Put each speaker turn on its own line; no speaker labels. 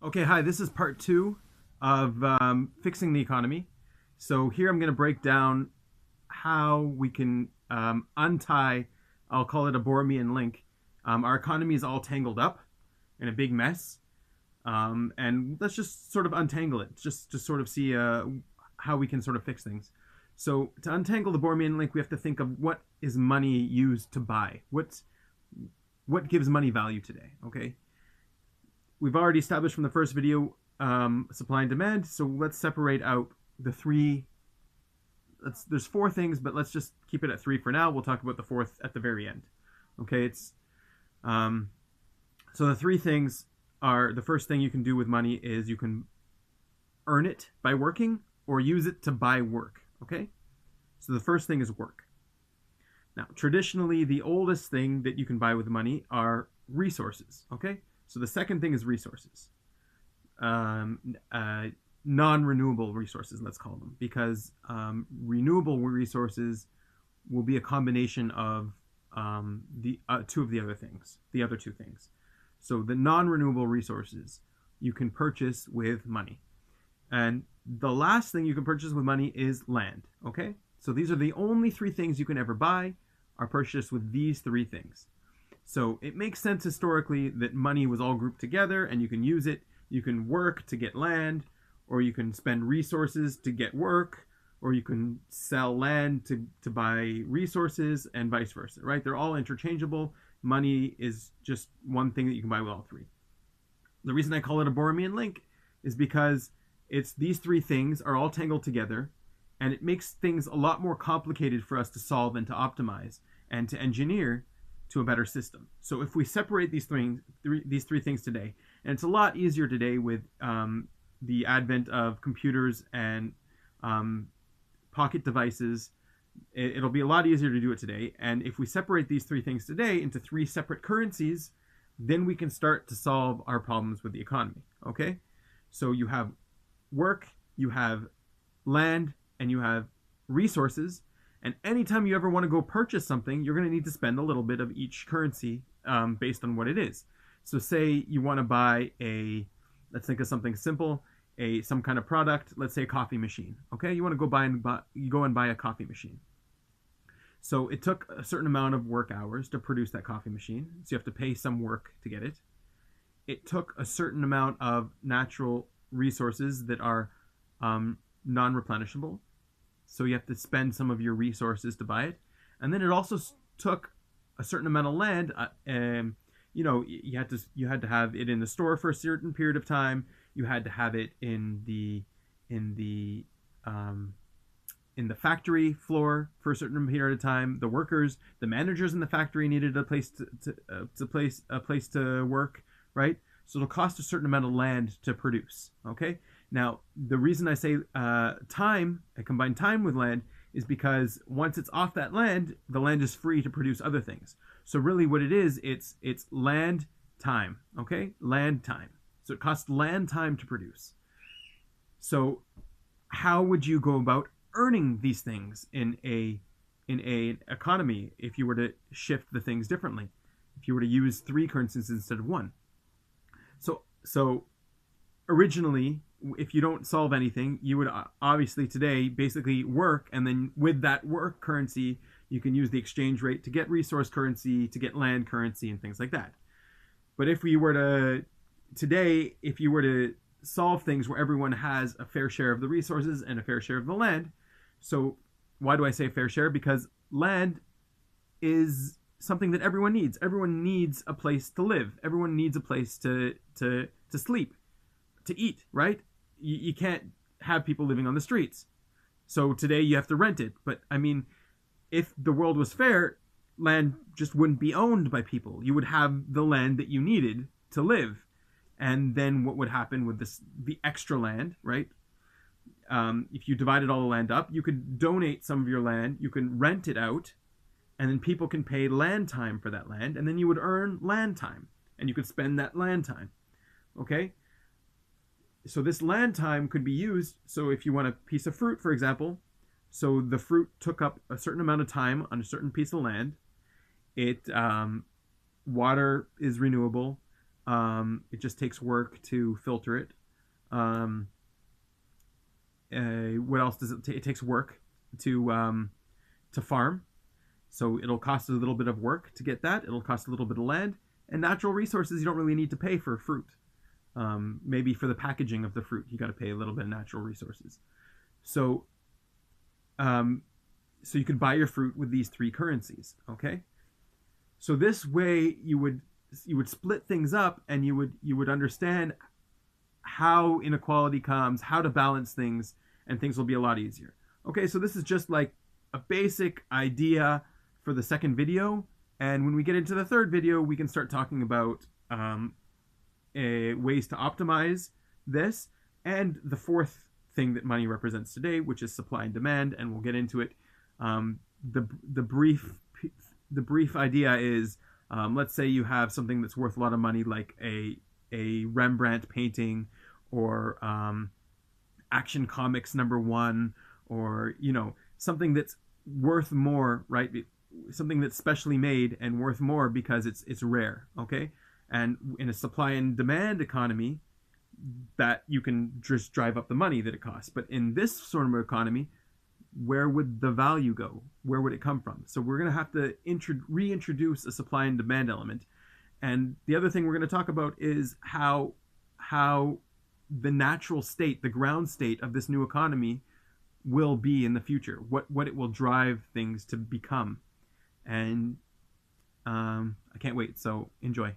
Okay, hi, this is part two of fixing the economy. So here I'm going to break down how we can untie, I'll call it a Borromean link. Our economy is all tangled up in a big mess. And let's just sort of untangle it, just to sort of see how we can sort of fix things. So to untangle the Borromean link, we have to think of what is money used to buy? What gives money value today, okay? We've already established from the first video supply and demand, so let's separate out the three. There's four things, but let's just keep it at three for now. We'll talk about the fourth at the very end. Okay, so the three things are: the first thing you can do with money is you can earn it by working or use it to buy work. Okay, so the first thing is work. Now, traditionally, the oldest thing that you can buy with money are resources. Okay, so the second thing is resources. Non-renewable resources, let's call them, because renewable resources will be a combination of the two of the other things, the other two things. So the non-renewable resources you can purchase with money. And the last thing you can purchase with money is land. Okay, so these are the only three things you can ever buy are purchased with these three things. So it makes sense historically that money was all grouped together and you can use it. You can work to get land, or you can spend resources to get work, or you can sell land to buy resources, and vice versa, right? They're all interchangeable. Money is just one thing that you can buy with all three. The reason I call it a Borromean link is because it's these three things are all tangled together, and it makes things a lot more complicated for us to solve and to optimize and to engineer to a better system. So if we separate these three things today, and it's a lot easier today with the advent of computers and pocket devices, it'll be a lot easier to do it today. And if we separate these three things today into three separate currencies, then we can start to solve our problems with the economy. Okay, so you have work, you have land, and you have resources. And anytime you ever want to go purchase something, you're going to need to spend a little bit of each currency based on what it is. So say you want to buy let's think of something simple, some kind of product, let's say a coffee machine. Okay, you want to go and buy a coffee machine. So it took a certain amount of work hours to produce that coffee machine. So you have to pay some work to get it. It took a certain amount of natural resources that are non-replenishable. So you have to spend some of your resources to buy it. And then it also took a certain amount of land. You had to have it in the store for a certain period of time. You had to have it in the factory floor for a certain period of time. The workers, the managers in the factory needed a place to work, right? So it'll cost a certain amount of land to produce. Okay. Now, the reason I say time, I combine time with land, is because once it's off that land, the land is free to produce other things. So really what it is, it's land time, okay? Land time. So it costs land time to produce. So how would you go about earning these things in a economy if you were to shift the things differently? If you were to use three currencies instead of one? So originally, if you don't solve anything, you would obviously today basically work, and then with that work currency, you can use the exchange rate to get resource currency, to get land currency, and things like that. But if you were to solve things where everyone has a fair share of the resources and a fair share of the land, so why do I say fair share? Because land is something that everyone needs. Everyone needs a place to live. Everyone needs a place to sleep, to eat, right? You can't have people living on the streets. So today you have to rent it. But I mean, if the world was fair, land just wouldn't be owned by people. You would have the land that you needed to live. And then what would happen with the extra land, right? If you divided all the land up, you could donate some of your land, you can rent it out, and then people can pay land time for that land, and then you would earn land time, and you could spend that land time. Okay? So this land time could be used. So if you want a piece of fruit, for example, so the fruit took up a certain amount of time on a certain piece of land. Water is renewable. It just takes work to filter it. What else does it take? It takes work to farm. So it'll cost a little bit of work to get that. It'll cost a little bit of land. And natural resources, you don't really need to pay for fruit. Maybe for the packaging of the fruit, you got to pay a little bit of natural resources. So, so you can buy your fruit with these three currencies. Okay. So this way you would split things up, and you would understand how inequality comes, how to balance things, and things will be a lot easier. Okay, so this is just like a basic idea for the second video, and when we get into the third video, we can start talking about ways to optimize this, and the fourth thing that money represents today, which is supply and demand, and we'll get into it. The brief idea is, let's say you have something that's worth a lot of money, like a Rembrandt painting, or Action Comics #1, or something that's worth more, right? Something that's specially made and worth more because it's rare. Okay, and in a supply and demand economy, that you can just drive up the money that it costs. But in this sort of economy, where would the value go? Where would it come from? So we're going to have to reintroduce a supply and demand element. And the other thing we're going to talk about is how the natural state, the ground state of this new economy will be in the future. What it will drive things to become. And I can't wait. So enjoy.